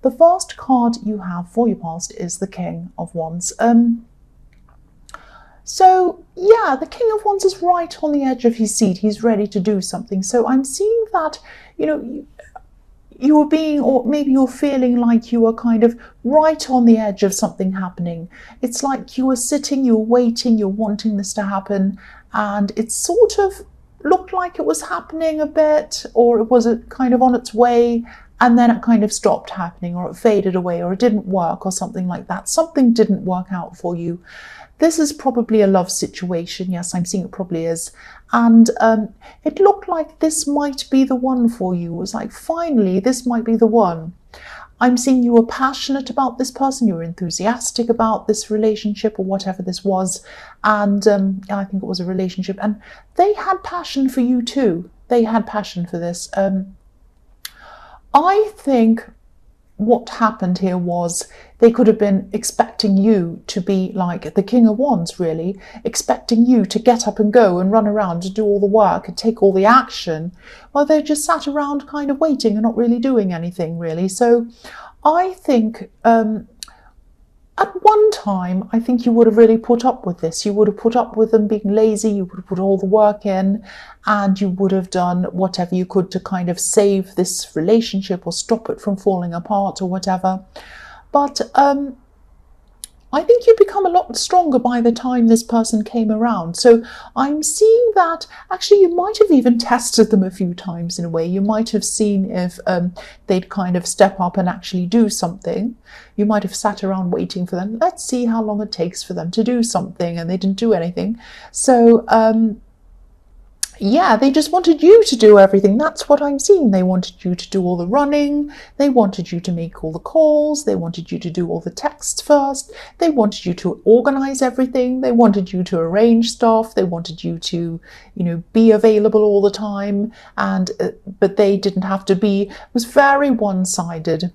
The first card you have for your past is the King of Wands. So yeah, the King of Wands is right on the edge of his seat. He's ready to do something. So I'm seeing that, you're being, or maybe you're feeling like you are kind of right on the edge of something happening. It's like you were sitting, you're waiting, you're wanting this to happen, and it sort of looked like it was happening a bit, or it was kind of on its way, and then it kind of stopped happening, or it faded away, or it didn't work, or something like that. Something didn't work out for you. This is probably a love situation. Yes, I'm seeing it probably is. And it looked like this might be the one for you. It was like, finally, this might be the one. I'm seeing you were passionate about this person. You were enthusiastic about this relationship or whatever this was. And I think it was a relationship. And they had passion for you too. They had passion for this. I think what happened here was they could have been expecting you to be like the King of Wands, really, expecting you to get up and go and run around and do all the work and take all the action, while they just sat around kind of waiting and not really doing anything, really. So I think at one time, I think you would have really put up with this. You would have put up with them being lazy, you would have put all the work in, and you would have done whatever you could to kind of save this relationship or stop it from falling apart or whatever. But I think you become a lot stronger by the time this person came around. So I'm seeing that actually you might have even tested them a few times in a way. You might have seen if they'd kind of step up and actually do something. You might have sat around waiting for them. Let's see how long it takes for them to do something, and they didn't do anything. So yeah, they just wanted you to do everything. That's what I'm seeing. They wanted you to do all the running. They wanted you to make all the calls. They wanted you to do all the texts first. They wanted you to organize everything. They wanted you to arrange stuff. They wanted you to, be available all the time. And but they didn't have to be. It was very one-sided.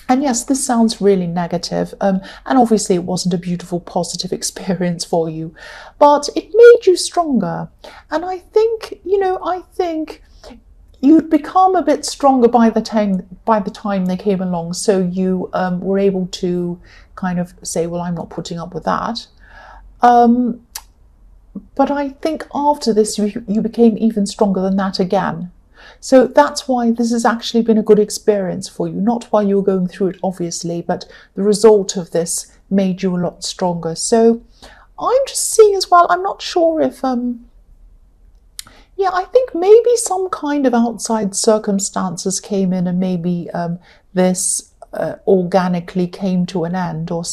And yes, this sounds really negative, and obviously it wasn't a beautiful, positive experience for you, but it made you stronger. And I think, you'd become a bit stronger by the time they came along. So you were able to kind of say, well, I'm not putting up with that. But I think after this, you became even stronger than that again. So that's why this has actually been a good experience for you. Not while you were going through it, obviously, but the result of this made you a lot stronger. So I'm just seeing as well, I'm not sure if, I think maybe some kind of outside circumstances came in, and maybe this organically came to an end, or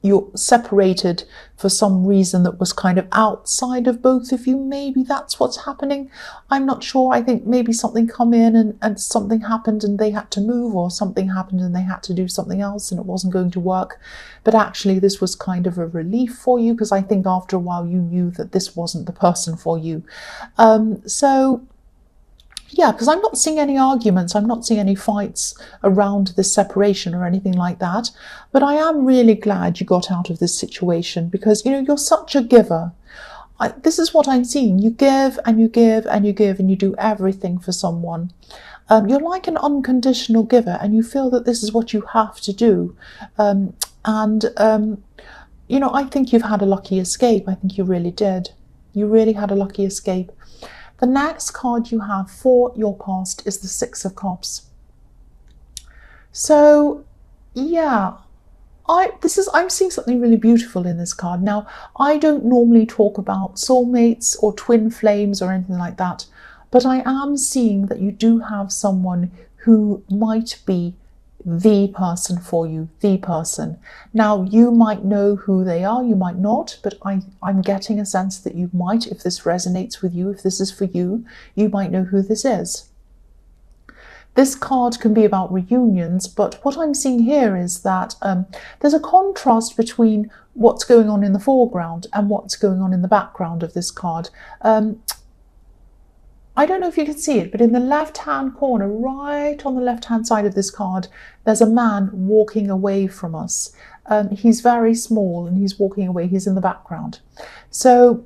you're separated for some reason that was kind of outside of both of you. Maybe that's what's happening. I'm not sure. I think maybe something come in and something happened and they had to move, or something happened and they had to do something else and it wasn't going to work. But actually this was kind of a relief for you, because I think after a while you knew that this wasn't the person for you. Yeah, because I'm not seeing any arguments, I'm not seeing any fights around this separation or anything like that. But I am really glad you got out of this situation, because, you're such a giver. This is what I'm seeing. You give and you give and you give, and you do everything for someone. You're like an unconditional giver, and you feel that this is what you have to do. I think you've had a lucky escape. I think you really did. You really had a lucky escape. The next card you have for your past is the Six of Cups. So, yeah, I'm seeing something really beautiful in this card. Now, I don't normally talk about soulmates or twin flames or anything like that, but I am seeing that you do have someone who might be the person for you, the person. Now, you might know who they are, you might not, but I'm getting a sense that you might, if this resonates with you, if this is for you, you might know who this is. This card can be about reunions, but what I'm seeing here is that there's a contrast between what's going on in the foreground and what's going on in the background of this card. I don't know if you can see it, but in the left-hand corner, right on the left-hand side of this card, there's a man walking away from us. He's very small and he's walking away. He's in the background. So,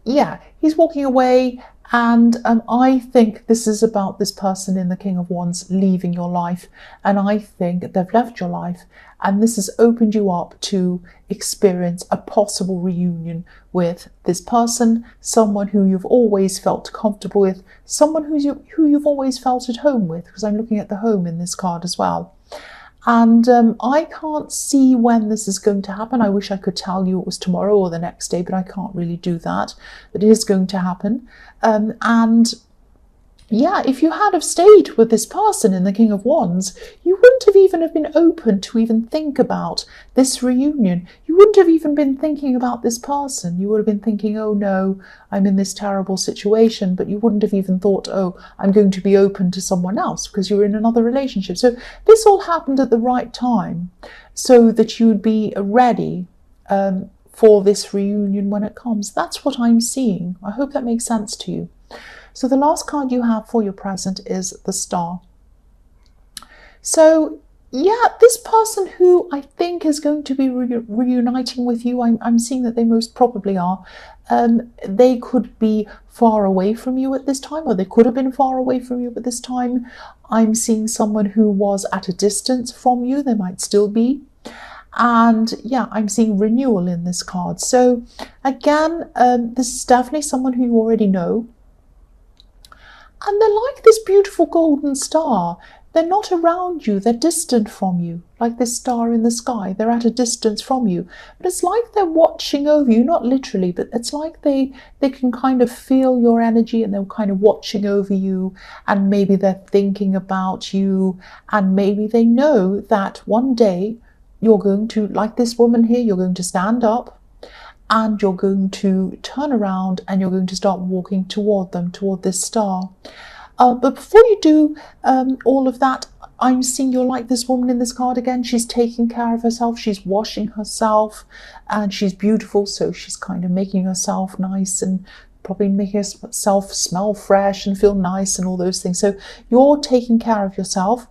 yeah, he's walking away, And I think this is about this person in the King of Wands leaving your life. And I think they've left your life. And this has opened you up to experience a possible reunion with this person, someone who you've always felt comfortable with, someone who you've always felt at home with, because I'm looking at the home in this card as well. And I can't see when this is going to happen. I wish I could tell you it was tomorrow or the next day, but I can't really do that. But it is going to happen. And yeah, if you had have stayed with this person in the King of Wands, you wouldn't have even have been open to even think about this reunion. You wouldn't have even been thinking about this person. You would have been thinking, oh no, I'm in this terrible situation. But you wouldn't have even thought, oh, I'm going to be open to someone else because you're in another relationship. So this all happened at the right time so that you'd be ready for this reunion when it comes. That's what I'm seeing. I hope that makes sense to you. So the last card you have for your present is the Star. So yeah, this person who I think is going to be reuniting with you, I'm seeing that they most probably are. They could be far away from you at this time, or they could have been far away from you at this time. I'm seeing someone who was at a distance from you. They might still be. And yeah, I'm seeing renewal in this card. So again, this is definitely someone who you already know. And they're like this beautiful golden star. They're not around you, they're distant from you, like this star in the sky. They're at a distance from you. But it's like they're watching over you, not literally, but it's like they can kind of feel your energy and they're kind of watching over you. And maybe they're thinking about you. And maybe they know that one day you're going to, like this woman here, you're going to stand up. And you're going to turn around and you're going to start walking toward them, toward this star. But before you do all of that, I'm seeing you're like this woman in this card again. She's taking care of herself. She's washing herself and she's beautiful. So she's kind of making herself nice and probably making herself smell fresh and feel nice and all those things. So you're taking care of yourself.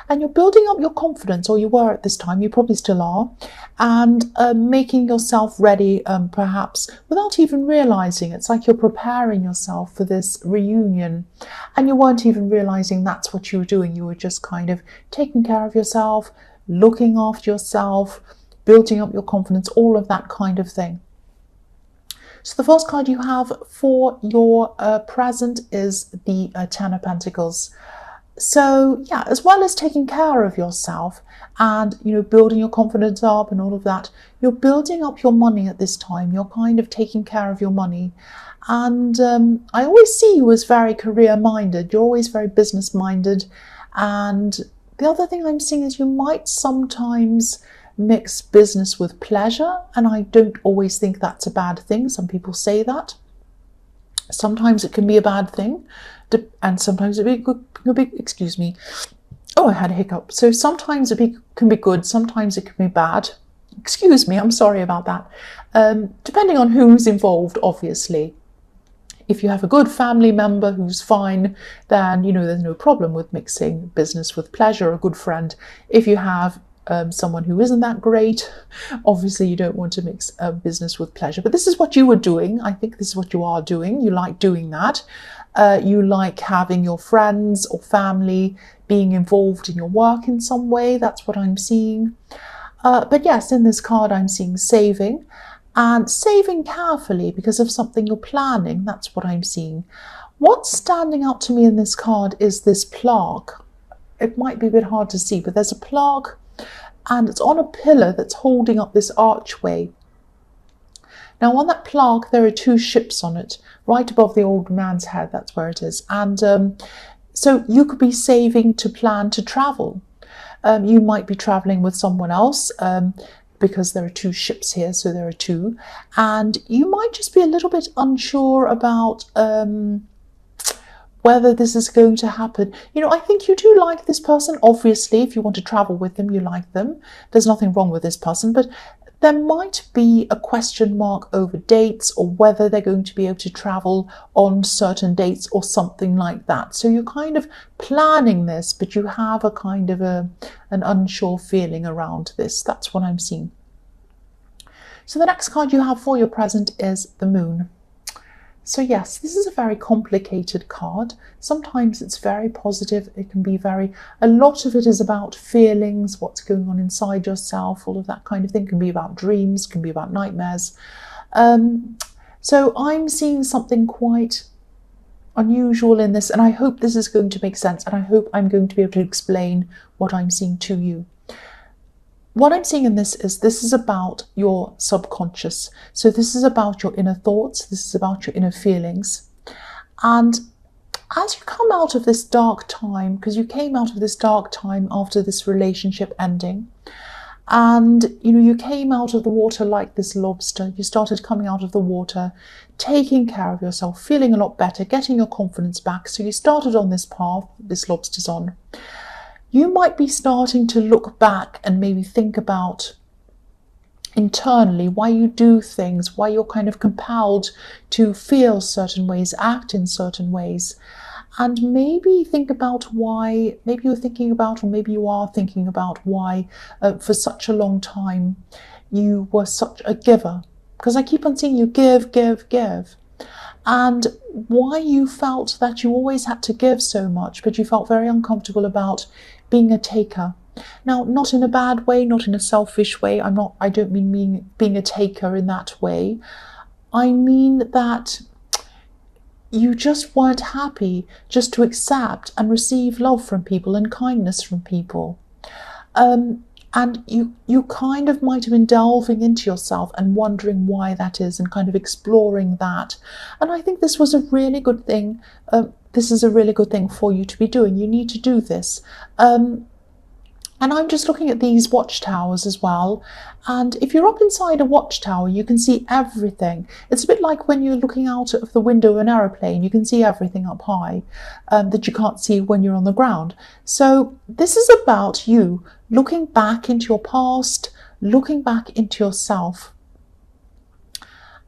And you're building up your confidence, or you were at this time, you probably still are, and making yourself ready, perhaps without even realizing. It's like you're preparing yourself for this reunion, and you weren't even realizing that's what you were doing. You were just kind of taking care of yourself, looking after yourself, building up your confidence, all of that kind of thing. So the first card you have for your present is the Ten of Pentacles. So yeah, as well as taking care of yourself and, you know, building your confidence up and all of that, you're building up your money at this time. You're kind of taking care of your money. And I always see you as very career-minded. You're always very business-minded. And the other thing I'm seeing is you might sometimes mix business with pleasure. And I don't always think that's a bad thing. Some people say that. Sometimes it can be a bad thing. And sometimes it can be, excuse me. Oh, I had a hiccup. So sometimes it can be good. Sometimes it can be bad. Excuse me, I'm sorry about that. Depending on who's involved, obviously. If you have a good family member who's fine, then, you know, there's no problem with mixing business with pleasure, a good friend. If you have someone who isn't that great, obviously you don't want to mix business with pleasure. But this is what you were doing. I think this is what you are doing. You like doing that. You like having your friends or family being involved in your work in some way. That's what I'm seeing. But yes, in this card, I'm seeing saving. And saving carefully because of something you're planning. That's what I'm seeing. What's standing out to me in this card is this plaque. It might be a bit hard to see, but there's a plaque and it's on a pillar that's holding up this archway. Now on that plaque, there are two ships on it, right above the old man's head. That's where it is. And so you could be saving to plan to travel. You might be traveling with someone else because there are two ships here, so there are two. And you might just be a little bit unsure about whether this is going to happen. You know, I think you do like this person. Obviously, if you want to travel with them, you like them. There's nothing wrong with this person, but there might be a question mark over dates or whether they're going to be able to travel on certain dates or something like that. So you're kind of planning this, but you have a kind of an unsure feeling around this. That's what I'm seeing. So the next card you have for your present is the Moon. So yes, this is a very complicated card. Sometimes it's very positive. It can be a lot of it is about feelings, what's going on inside yourself, all of that kind of thing. It can be about dreams, can be about nightmares. So I'm seeing something quite unusual in this, and I hope this is going to make sense, and I hope I'm going to be able to explain what I'm seeing to you. What I'm seeing in this is about your subconscious. So this is about your inner thoughts, this is about your inner feelings. And as you come out of this dark time, because you came out of this dark time after this relationship ending, and you came out of the water like this lobster. You started coming out of the water, taking care of yourself, feeling a lot better, getting your confidence back. So you started on this path this lobster's on. You might be starting to look back and maybe think about internally why you do things, why you're kind of compelled to feel certain ways, act in certain ways. And maybe think about why, maybe you're thinking about, or maybe you are thinking about why for such a long time you were such a giver. Because I keep on seeing you give, give, give. And why you felt that you always had to give so much, but you felt very uncomfortable about being a taker. Now, not in a bad way, not in a selfish way. I don't mean being a taker in that way. I mean that you just weren't happy just to accept and receive love from people and kindness from people. And you kind of might have been delving into yourself and wondering why that is, and kind of exploring that. And I think this was a really good thing. This is a really good thing for you to be doing. You need to do this. And I'm just looking at these watchtowers as well. And if you're up inside a watchtower, you can see everything. It's a bit like when you're looking out of the window of an aeroplane, you can see everything up high that you can't see when you're on the ground. So this is about you looking back into your past, looking back into yourself.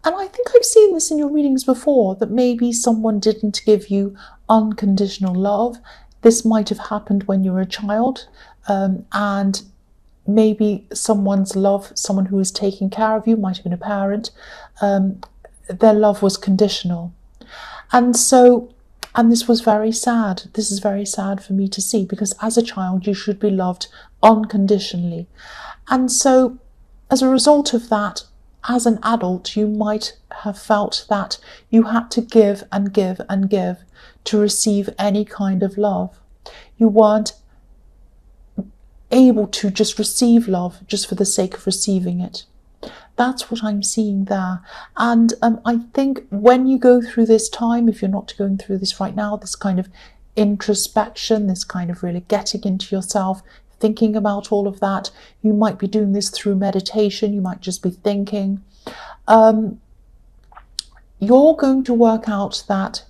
And I think I've seen this in your readings before, that maybe someone didn't give you unconditional love. This might have happened when you were a child. And maybe someone's love, someone who was taking care of you, might have been a parent, their love was conditional. And this was very sad. This is very sad for me to see, because as a child, you should be loved unconditionally. And so as a result of that, as an adult, you might have felt that you had to give and give and give to receive any kind of love. You weren't able to just receive love just for the sake of receiving it. That's what I'm seeing there. And I think when you go through this time, if you're not going through this right now, this kind of introspection, this kind of really getting into yourself, thinking about all of that, you might be doing this through meditation, you might just be thinking. You're going to work out that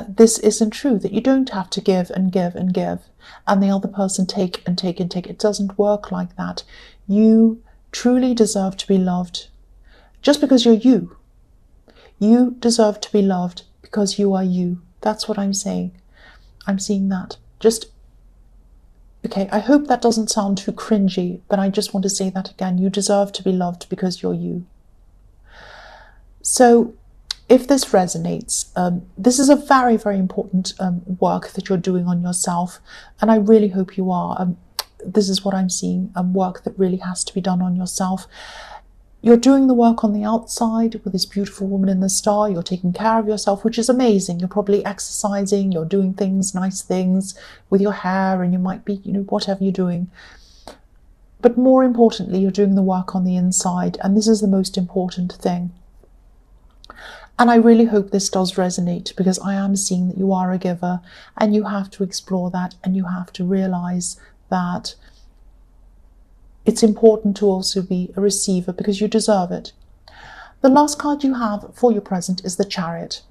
this isn't true, that you don't have to give and give and give, and the other person take and take and take. It doesn't work like that. You truly deserve to be loved just because you're you. You deserve to be loved because you are you. That's what I'm saying. I'm seeing that. Okay, I hope that doesn't sound too cringy, but I just want to say that again. You deserve to be loved because you're you. So if this resonates, this is a very, very important work that you're doing on yourself, and I really hope you are. This is what I'm seeing, work that really has to be done on yourself. You're doing the work on the outside with this beautiful woman in the star. You're taking care of yourself, which is amazing. You're probably exercising, you're doing things, nice things with your hair, and you might be, whatever you're doing. But more importantly, you're doing the work on the inside, and this is the most important thing. And I really hope this does resonate, because I am seeing that you are a giver, and you have to explore that, and you have to realize that it's important to also be a receiver, because you deserve it. The last card you have for your present is the Chariot.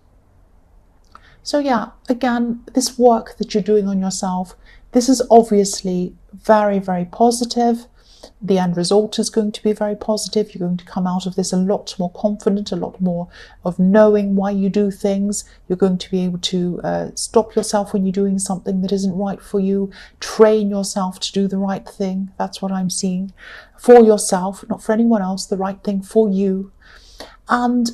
So yeah, again, this work that you're doing on yourself, this is obviously very, very positive. The end result is going to be very positive. You're going to come out of this a lot more confident, a lot more of knowing why you do things. You're going to be able to stop yourself when you're doing something that isn't right for you. Train yourself to do the right thing. That's what I'm seeing. For yourself, not for anyone else, the right thing for you. And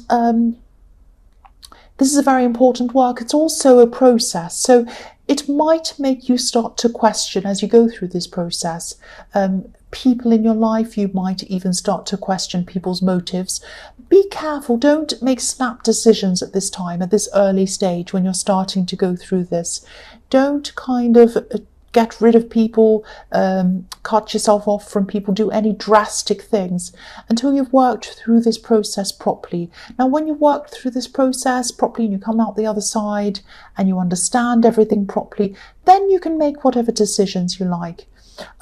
This is a very important work. It's also a process. So it might make you start to question as you go through this process. People in your life, you might even start to question people's motives. Be careful. Don't make snap decisions at this time, at this early stage when you're starting to go through this. Don't kind of get rid of people, cut yourself off from people, do any drastic things until you've worked through this process properly. Now, when you've worked through this process properly and you come out the other side and you understand everything properly, then you can make whatever decisions you like.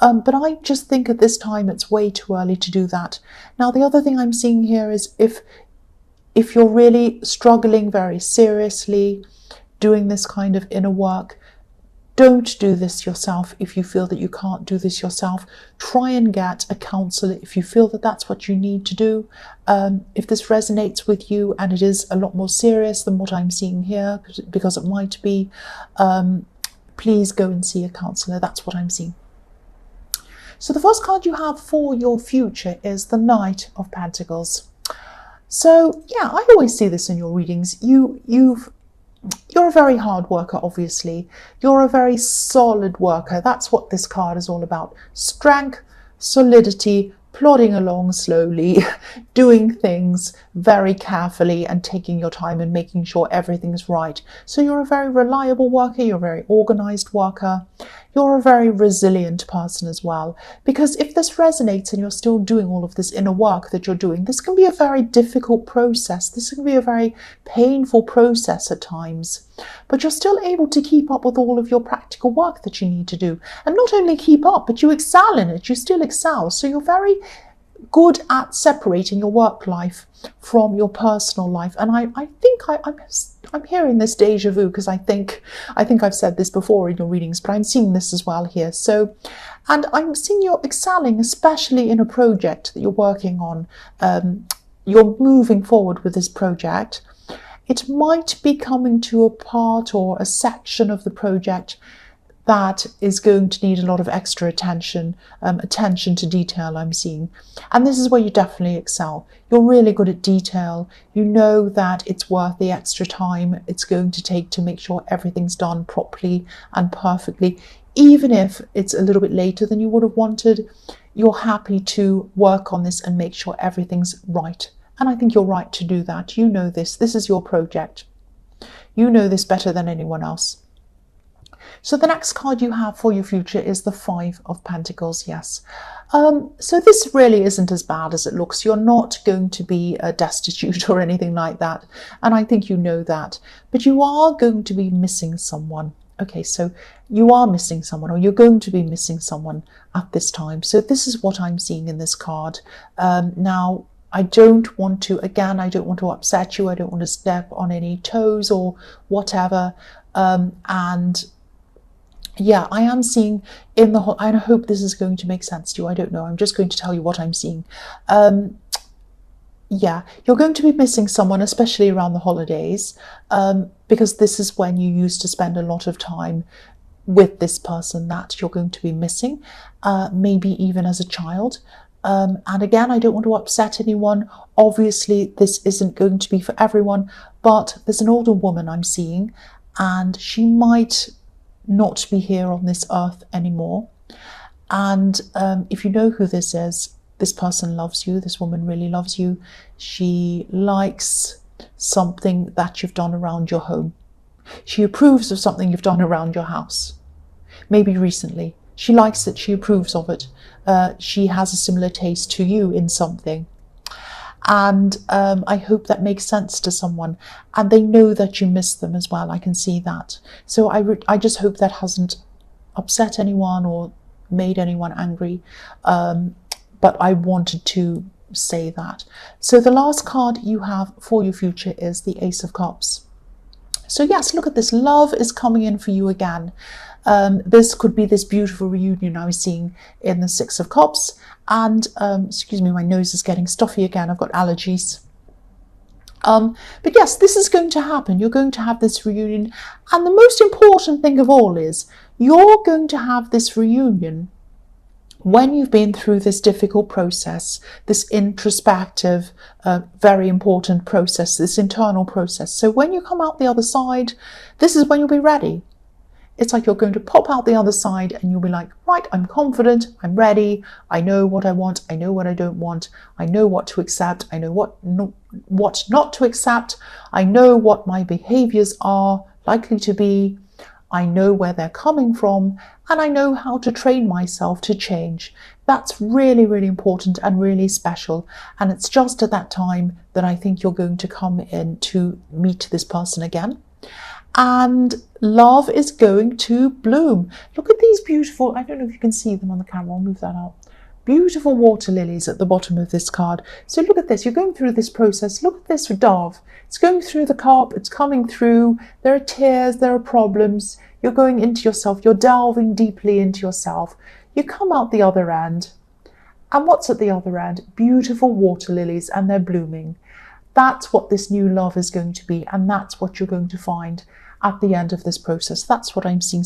But I just think at this time it's way too early to do that. Now, the other thing I'm seeing here is if you're really struggling very seriously doing this kind of inner work, don't do this yourself. If you feel that you can't do this yourself, try and get a counsellor if you feel that that's what you need to do. If this resonates with you and it is a lot more serious than what I'm seeing here, because it might be, please go and see a counsellor. That's what I'm seeing. So the first card you have for your future is the Knight of Pentacles. So yeah, I always see this in your readings. You're a very hard worker, obviously. You're a very solid worker. That's what this card is all about. Strength, solidity, plodding along slowly, doing things very carefully and taking your time and making sure everything's right. So you're a very reliable worker, you're a very organized worker. You're a very resilient person as well, because if this resonates and you're still doing all of this inner work that you're doing, this can be a very difficult process. This can be a very painful process at times, but you're still able to keep up with all of your practical work that you need to do. And not only keep up, but you excel in it. You still excel. So you're very good at separating your work life from your personal life. And I think I'm hearing this deja vu, because I think I've said this before in your readings, but I'm seeing this as well here. So, and I'm seeing you're excelling, especially in a project that you're working on. You're moving forward with this project. It might be coming to a part or a section of the project that is going to need a lot of extra attention, attention to detail I'm seeing. And this is where you definitely excel. You're really good at detail. You know that it's worth the extra time it's going to take to make sure everything's done properly and perfectly. Even if it's a little bit later than you would have wanted, you're happy to work on this and make sure everything's right. And I think you're right to do that. You know this. This is your project. You know this better than anyone else. So the next card you have for your future is the Five of Pentacles, yes. So this really isn't as bad as it looks. You're not going to be destitute or anything like that. And I think you know that. But you are going to be missing someone. Okay, so you are missing someone, or you're going to be missing someone at this time. So this is what I'm seeing in this card. Now, I don't want to upset you. I don't want to step on any toes or whatever. And yeah, I am seeing in the whole, I hope this is going to make sense to you. I don't know. I'm just going to tell you what I'm seeing. Yeah, you're going to be missing someone, especially around the holidays, because this is when you used to spend a lot of time with this person that you're going to be missing, maybe even as a child. And again, I don't want to upset anyone. Obviously, this isn't going to be for everyone, but there's an older woman I'm seeing, and she might not be here on this earth anymore. And if you know who this is, this person loves you. This woman really loves you. She likes something that you've done around your home. She approves of something you've done around your house, maybe recently. She likes it. She approves of it. She has a similar taste to you in something. And I hope that makes sense to someone. And they know that you miss them as well. I can see that. So I just hope that hasn't upset anyone or made anyone angry. But I wanted to say that. So the last card you have for your future is the Ace of Cups. So yes, look at this. Love is coming in for you again. This could be this beautiful reunion I was seeing in the Six of Cups. And, excuse me, my nose is getting stuffy again. I've got allergies. But yes, this is going to happen. You're going to have this reunion. And the most important thing of all is you're going to have this reunion when you've been through this difficult process, this introspective, very important process, this internal process. So when you come out the other side, this is when you'll be ready. It's like you're going to pop out the other side and you'll be like, right, I'm confident, I'm ready, I know what I want, I know what I don't want, I know what to accept, I know what not to accept, I know what my behaviors are likely to be, I know where they're coming from, and I know how to train myself to change. That's really, really important and really special. And it's just at that time that I think you're going to come in to meet this person again. And love is going to bloom. Look at these beautiful, I don't know if you can see them on the camera, I'll move that out. Beautiful water lilies at the bottom of this card. So look at this, you're going through this process. Look at this dove. It's going through the cup, it's coming through. There are tears, there are problems. You're going into yourself, you're delving deeply into yourself. You come out the other end. And what's at the other end? Beautiful water lilies, and they're blooming. That's what this new love is going to be, and that's what you're going to find at the end of this process. That's what I'm seeing.